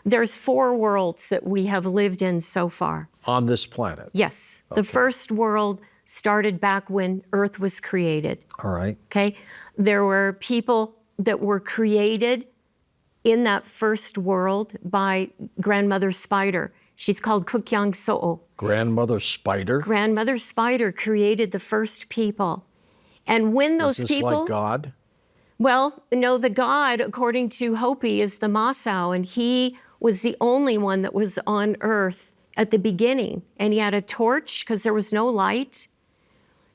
There's 4 worlds that we have lived in so far. On this planet? Yes. Okay. The first world started back when Earth was created. All right. Okay? There were people that were created in that first world by Grandmother Spider. She's called Kukyang So'o. Grandmother Spider? Grandmother Spider created the first people. And when those Is this people... like God? Well, no, the God, according to Hopi, is the Masao, and he was the only one that was on Earth at the beginning. And he had a torch because there was no light.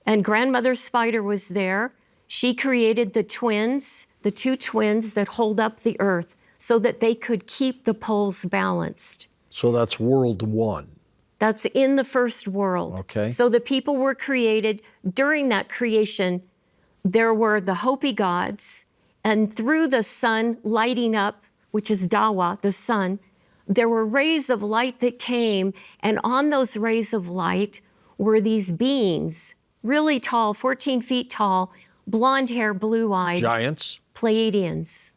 And Grandmother Spider was there. She created the twins, the 2 twins that hold up the Earth so that they could keep the poles balanced. So that's world 1. That's in the first world. Okay. So the people were created. During that creation, there were the Hopi gods, and through the sun lighting up, which is Dawa, the sun, there were rays of light that came, and on those rays of light were these beings, really tall, 14 feet tall, blonde hair, blue-eyed. Giants? Pleiadians.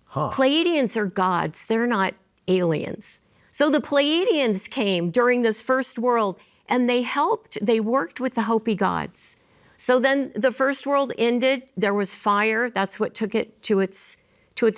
Huh. Pleiadians are gods. They're not aliens. So the Pleiadians came during this first world, and they worked with the Hopi gods. So then the first world ended. There was fire. That's what took it to its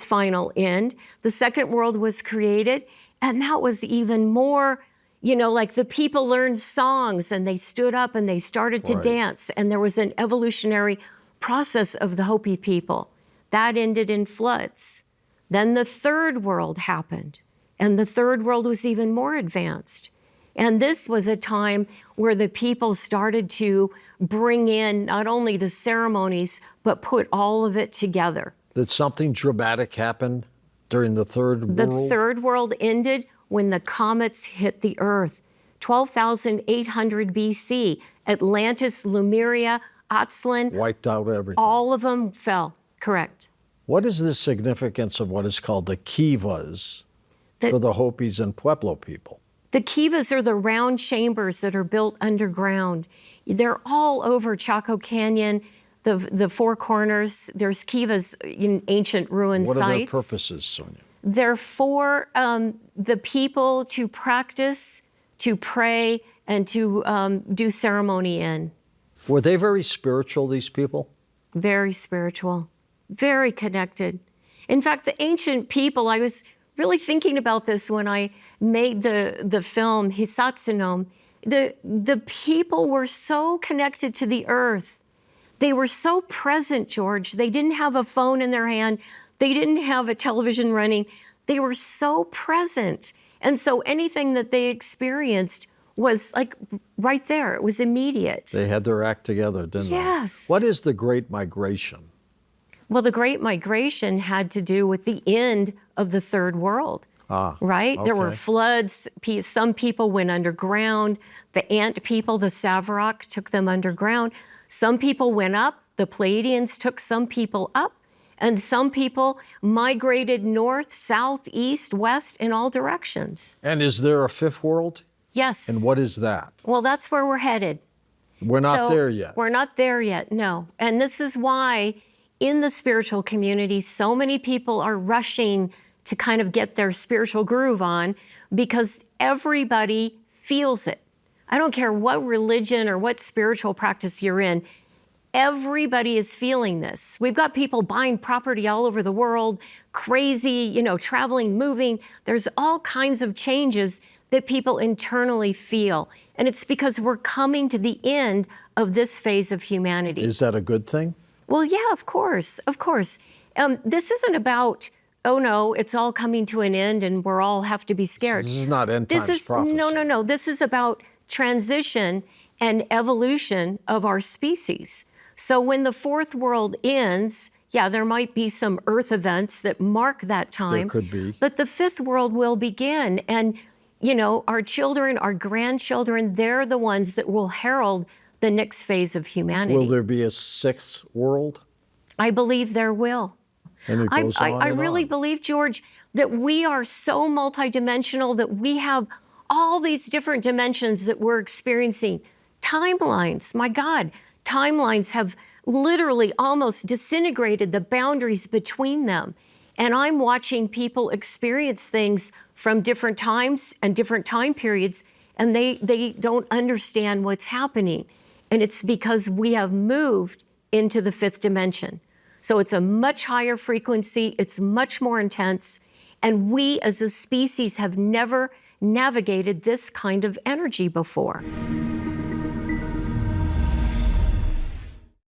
final end. The second world was created, and that was even more, like the people learned songs, and they stood up and they started to dance, and there was an evolutionary process of the Hopi people. That ended in floods. Then the third world happened, and the third world was even more advanced. And this was a time where the people started to bring in not only the ceremonies, but put all of it together. Did something dramatic happen during the third world? The third world ended when the comets hit the Earth. 12,800 BC, Atlantis, Lemuria, Aztlan. Wiped out everything. All of them fell, correct. What is the significance of what is called the kivas for the Hopis and Pueblo people? The kivas are the round chambers that are built underground. They're all over Chaco Canyon, the Four Corners. There's kivas in ancient ruin sites. What are their purposes, Sonja? They're for the people to practice, to pray, and to do ceremony in. Were they very spiritual, these people? Very spiritual, very connected. In fact, the ancient people, I was really thinking about this when I made the film Hisatsunom. The people were so connected to the earth. They were so present, George. They didn't have a phone in their hand. They didn't have a television running. They were so present. And so anything that they experienced was like right there. It was immediate. They had their act together, didn't they? Yes. What is the Great Migration? Well, the Great Migration had to do with the end of the Third World. Right? Okay. There were floods. Some people went underground. The ant people, the Savarok, took them underground. Some people went up. The Pleiadians took some people up. And some people migrated north, south, east, west, in all directions. And is there a fifth world? Yes. And what is that? Well, that's where we're headed. We're not there yet. We're not there yet, no. And this is why in the spiritual community, so many people are rushing to kind of get their spiritual groove on because everybody feels it. I don't care what religion or what spiritual practice you're in, everybody is feeling this. We've got people buying property all over the world, crazy, traveling, moving. There's all kinds of changes that people internally feel. And it's because we're coming to the end of this phase of humanity. Is that a good thing? Well, yeah, of course, of course. This isn't about, oh no, it's all coming to an end and we're all have to be scared. This is not end times prophecy. No. This is about transition and evolution of our species. So when the fourth world ends, yeah, there might be some earth events that mark that time. There could be. But the fifth world will begin. And, our children, our grandchildren, they're the ones that will herald the next phase of humanity. Will there be a sixth world? I believe there will. And it goes on I and really on. believe, George, that we are so multidimensional that we have all these different dimensions that we're experiencing. Timelines, my God, timelines have literally almost disintegrated the boundaries between them. And I'm watching people experience things from different times and different time periods, and they don't understand what's happening. And it's because we have moved into the fifth dimension. So it's a much higher frequency, it's much more intense, and we as a species have never navigated this kind of energy before.